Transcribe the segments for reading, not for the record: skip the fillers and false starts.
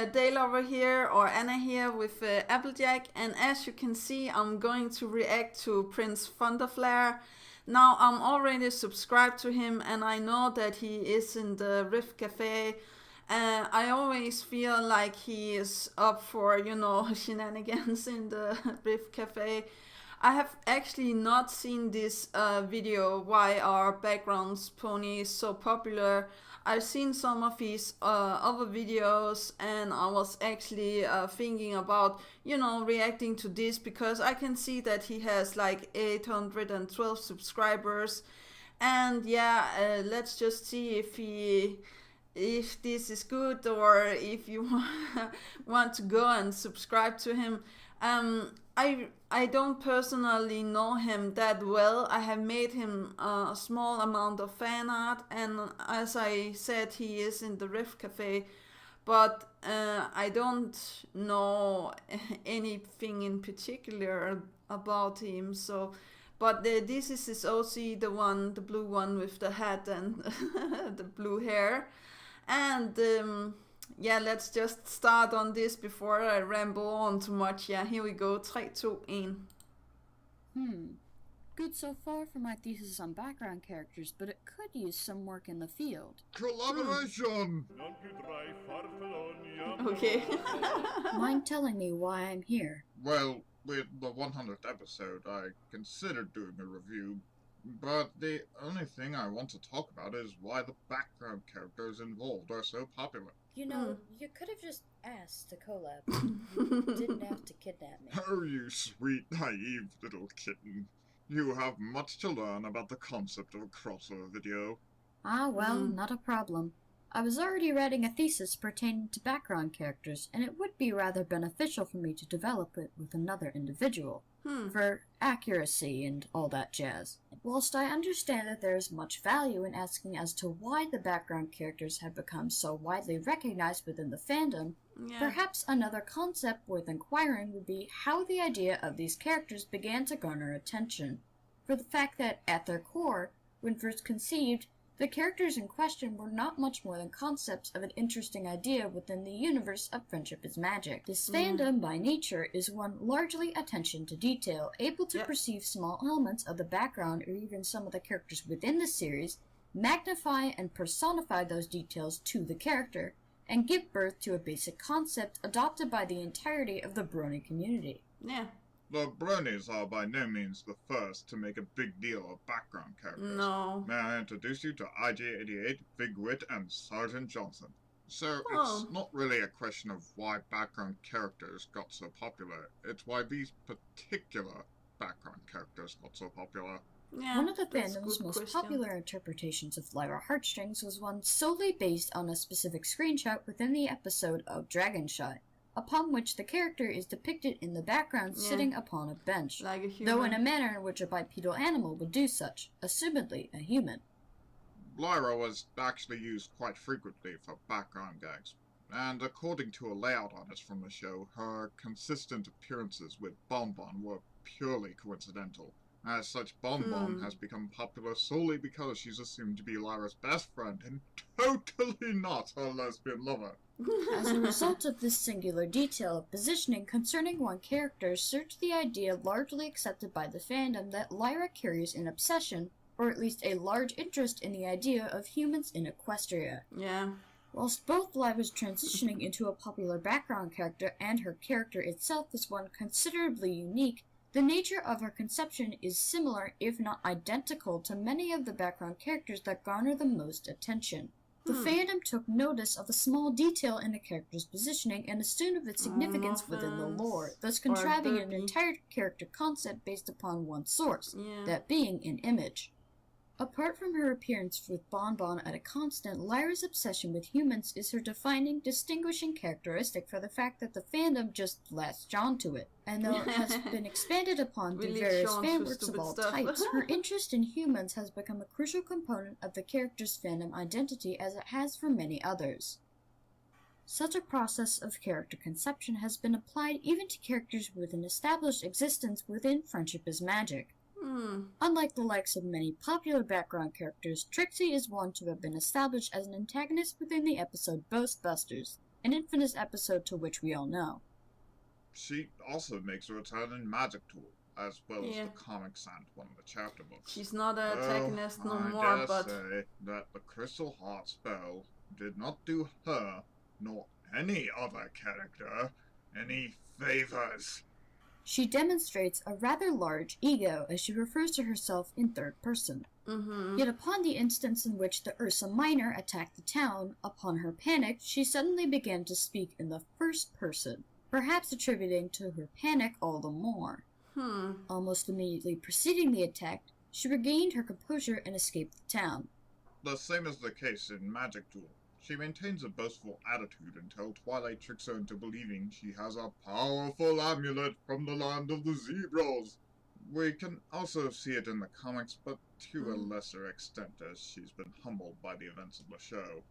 Dale over here, or Anna here with Applejack, and as you can see, I'm going to react to Prince Thunderflare. Now, I'm already subscribed to him, and I know that he is in the Rift Cafe. I always feel like he is up for, shenanigans in the Rift Cafe. I have actually not seen this video, why our backgrounds pony is so popular. I've seen some of his other videos, and I was actually thinking about, reacting to this, because I can see that he has like 812 subscribers. And yeah, let's just see if this is good, or if you want to go and subscribe to him. I don't personally know him that well. I have made him a small amount of fan art, and as I said, he is in the Rift Cafe, but I don't know anything in particular about him. So, but this is his OC, the blue one with the hat and the blue hair, and. Yeah, let's just start on this before I ramble on too much. Yeah, here we go. 3, 2, 1. Good so far for my thesis on background characters, but it could use some work in the field. Collaboration! Okay. Mind telling me why I'm here? Well, with the 100th episode, I considered doing a review, but the only thing I want to talk about is why the background characters involved are so popular. You know, you could have just asked to collab. You didn't have to kidnap me. Oh, you sweet, naive little kitten. You have much to learn about the concept of a crossover video. Ah, well, not a problem. I was already writing a thesis pertaining to background characters, and it would be rather beneficial for me to develop it with another individual. For accuracy and all that jazz. Whilst I understand that there is much value in asking as to why the background characters have become so widely recognized within the fandom, perhaps another concept worth inquiring would be how the idea of these characters began to garner attention. For the fact that, at their core, when first conceived, the characters in question were not much more than concepts of an interesting idea within the universe of Friendship is Magic. This fandom, by nature, is one largely attention to detail, able to perceive small elements of the background or even some of the characters within the series, magnify and personify those details to the character, and give birth to a basic concept adopted by the entirety of the Brony community. Yeah. The Bronies are by no means the first to make a big deal of background characters. No. May I introduce you to IG-88, Big Wit, and Sergeant Johnson? So, it's not really a question of why background characters got so popular, it's why these particular background characters got so popular. Yeah, one of the fandom's most popular interpretations of Lyra Heartstrings was one solely based on a specific screenshot within the episode of Dragon Shot, upon which the character is depicted in the background sitting upon a bench, like a human, though in a manner in which a bipedal animal would do such, assumedly a human. Lyra was actually used quite frequently for background gags, and according to a layout artist from the show, her consistent appearances with Bonbon were purely coincidental. As such, Bonbon has become popular solely because she's assumed to be Lyra's best friend and totally not her lesbian lover. As a result of this singular detail of positioning concerning one character served the idea largely accepted by the fandom that Lyra carries an obsession, or at least a large interest in the idea of humans in Equestria. Yeah. Whilst both Lyra's transitioning into a popular background character and her character itself is one considerably unique, the nature of her conception is similar, if not identical, to many of the background characters that garner the most attention. The fandom took notice of a small detail in a character's positioning and assumed of its significance within the lore, thus contriving an entire character concept based upon one source, that being an image. Apart from her appearance with Bonbon at a constant, Lyra's obsession with humans is her defining, distinguishing characteristic for the fact that the fandom just latched onto it. And though it has been expanded upon through various fanworks of all types, her interest in humans has become a crucial component of the character's fandom identity as it has for many others. Such a process of character conception has been applied even to characters with an established existence within Friendship is Magic. Unlike the likes of many popular background characters, Trixie is one to have been established as an antagonist within the episode Ghostbusters. an infamous episode to which we all know. She also makes a return in Magic Tool, as well as Yeah. the comics and one of the chapter books. She's not an antagonist no I more, dare but say that the Crystal Heart spell did not do her, nor any other character, any favors. She demonstrates a rather large ego as she refers to herself in third person. Yet upon the instance in which the Ursa Minor attacked the town, upon her panic, she suddenly began to speak in the first person, perhaps attributing to her panic all the more. Almost immediately preceding the attack, she regained her composure and escaped the town. The same is the case in Magic Tool. She maintains a boastful attitude until Twilight tricks her into believing she has a powerful amulet from the land of the zebras. We can also see it in the comics, but to a lesser extent as she's been humbled by the events of the show.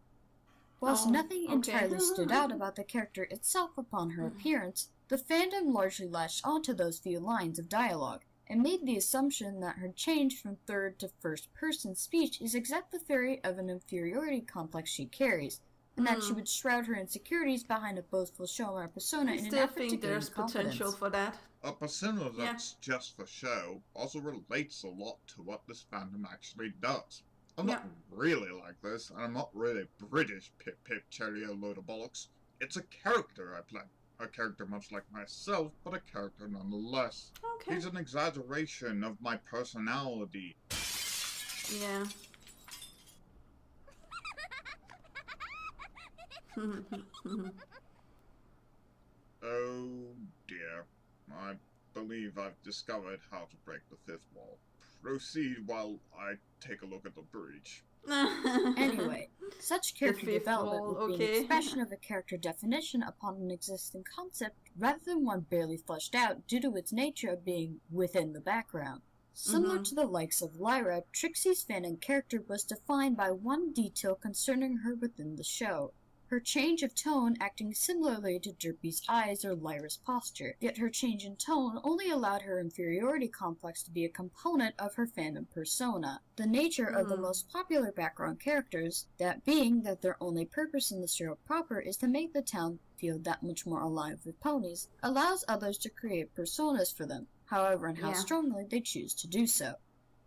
Whilst nothing okay. entirely stood out about the character itself upon her appearance, the fandom largely latched onto those few lines of dialogue, and made the assumption that her change from third to first person speech is exemplary of an inferiority complex she carries, and that she would shroud her insecurities behind a boastful show or persona I in an still effort to think gain there's confidence. potential for that. A persona that's just for show also relates a lot to what this fandom actually does. I'm not really like this, and I'm not really British pip cheerio load of bollocks. It's a character I play. A character much like myself, but a character nonetheless. Okay. He's an exaggeration of my personality. Yeah. Oh dear. I believe I've discovered how to break the fifth wall. Proceed while I take a look at the breach. Anyway, such character fifth development wall, would be okay. an expression of a character definition upon an existing concept rather than one barely fleshed out due to its nature of being within the background. Similar to the likes of Lyra, Trixie's fandom character was defined by one detail concerning her within the show. Her change of tone acting similarly to Derpy's eyes or Lyra's posture, yet her change in tone only allowed her inferiority complex to be a component of her fandom persona. The nature of the most popular background characters, that being that their only purpose in the show proper is to make the town feel that much more alive with ponies, allows others to create personas for them, however and how strongly they choose to do so.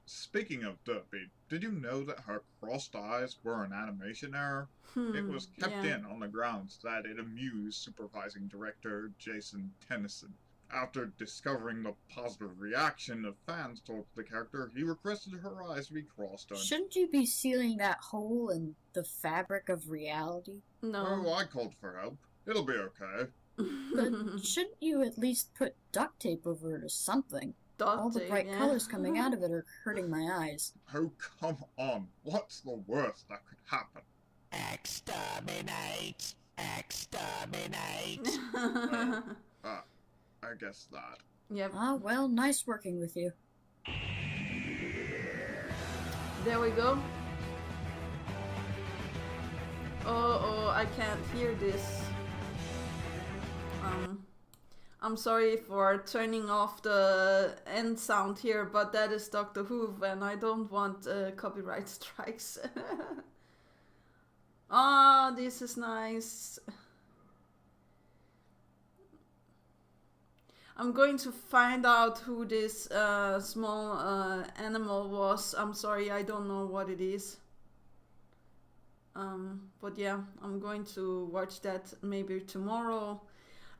Speaking of Derpy, did you know that her crossed eyes were an animation error? It was kept in on the grounds that it amused supervising director Jason Tennyson. After discovering the positive reaction of fans towards the character, he requested her eyes be crossed on. Shouldn't you be sealing that hole in the fabric of reality? No. Oh, I called for help. It'll be okay. But shouldn't you at least put duct tape over it or something? All the bright yeah. colors coming out of it are hurting my eyes. Oh, come on. What's the worst that could happen? Exterminate! Exterminate! I guess that. Yep. Ah, well, nice working with you. There we go. Oh, I can't hear this. I'm sorry for turning off the end sound here, but that is Doctor Who, and I don't want copyright strikes. Oh, this is nice. I'm going to find out who this small animal was. I'm sorry, I don't know what it is. But yeah, I'm going to watch that maybe tomorrow.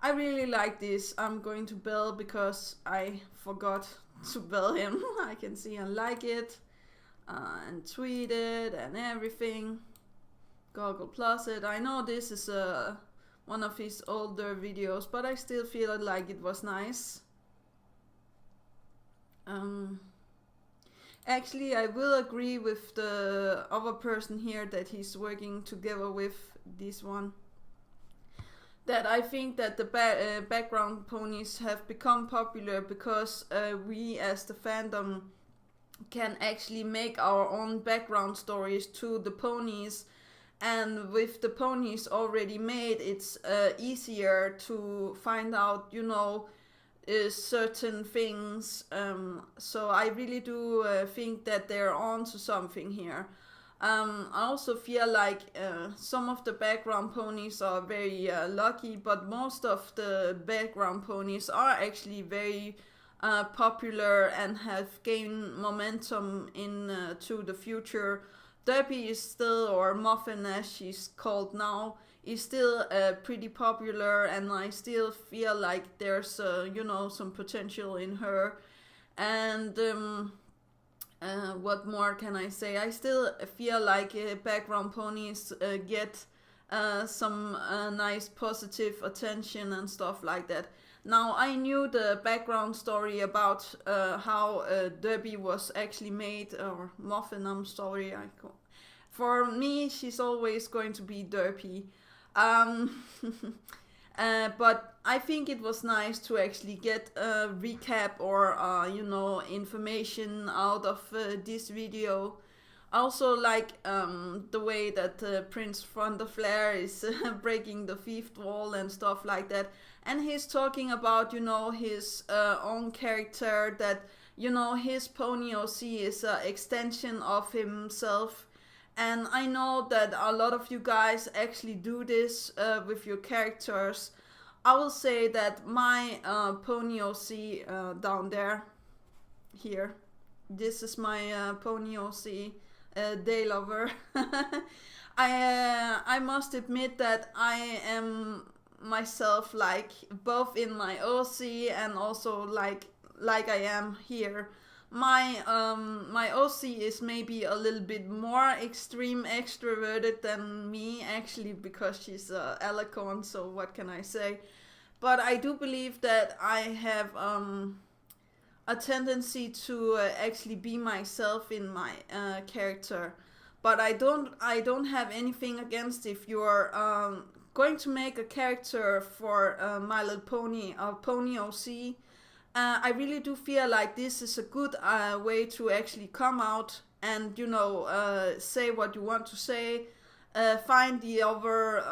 I really like this. I'm going to bell because I forgot to bell him. I can see and like it. And tweet it and everything. Google Plus it. I know this is one of his older videos, but I still feel like it was nice. Actually, I will agree with the other person here that he's working together with this one. That I think that the background ponies have become popular because we as the fandom can actually make our own background stories to the ponies, and with the ponies already made, it's easier to find out, you know, certain things. So I really do think that they're on to something here. I also feel like some of the background ponies are very lucky, but most of the background ponies are actually very popular and have gained momentum into the future. Derpy is still, or Muffin as she's called now, is still pretty popular, and I still feel like there's some potential in her. And what more can I say? I still feel like background ponies get some nice positive attention and stuff like that. Now, I knew the background story about how Derby was actually made, or Muffin, I'm sorry. For me, she's always going to be Derpy. But I think it was nice to actually get a recap or information out of this video. I also like the way that Prince Thunderflare is breaking the fifth wall and stuff like that, and he's talking about his own character, that his pony OC is an extension of himself. And I know that a lot of you guys actually do this with your characters. I will say that my pony OC down there, here, this is my pony OC, Day Lover. I must admit that I am myself, like, both in my OC and also like I am here. My OC is maybe a little bit more extreme extroverted than me, actually, because she's a alicorn, so what can I say? But I do believe that I have a tendency to actually be myself in my character. But I don't have anything against if you're going to make a character for My Little Pony, a pony OC. I really do feel like this is a good way to actually come out and say what you want to say, find the other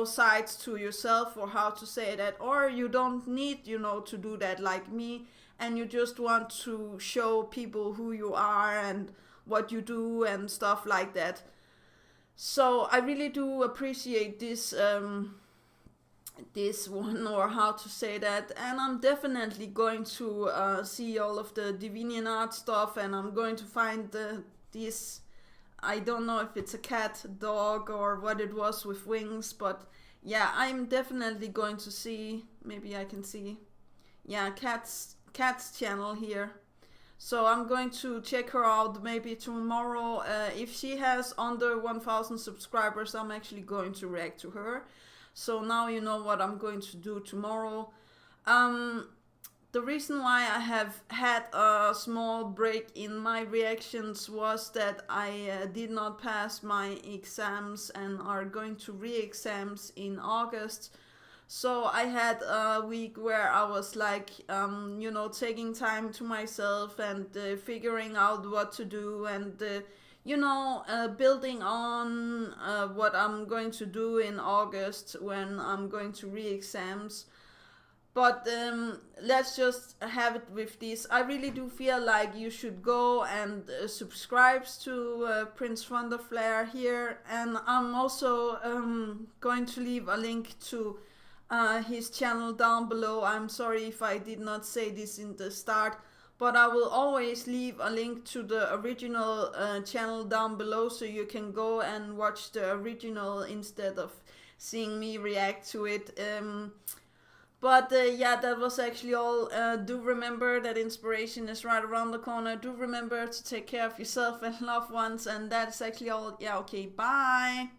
sides to yourself, or how to say that, or you don't need to do that like me, and you just want to show people who you are and what you do and stuff like that. So I really do appreciate this one, or how to say that, and I'm definitely going to see all of the Divinian art stuff, and I'm going to find this, I don't know if it's a cat, dog, or what it was with wings, but yeah, I'm definitely going to see, maybe I can see, yeah, cat's channel here. So I'm going to check her out maybe tomorrow. If she has under 1,000 subscribers, I'm actually going to react to her. So now you know what I'm going to do tomorrow. The reason why I have had a small break in my reactions was that I did not pass my exams and are going to re-exams in August. So I had a week where I was like, taking time to myself and figuring out what to do, and building on what I'm going to do in August when I'm going to re-exams. But let's just have it with this. I really do feel like you should go and subscribe to Prince Thunderflare here, and I'm also going to leave a link to his channel down below. I'm sorry if I did not say this in the start, but I will always leave a link to the original channel down below, so you can go and watch the original instead of seeing me react to it. But yeah, that was actually all. Do remember that inspiration is right around the corner. Do remember to take care of yourself and loved ones, and that's actually all. Yeah, okay, bye.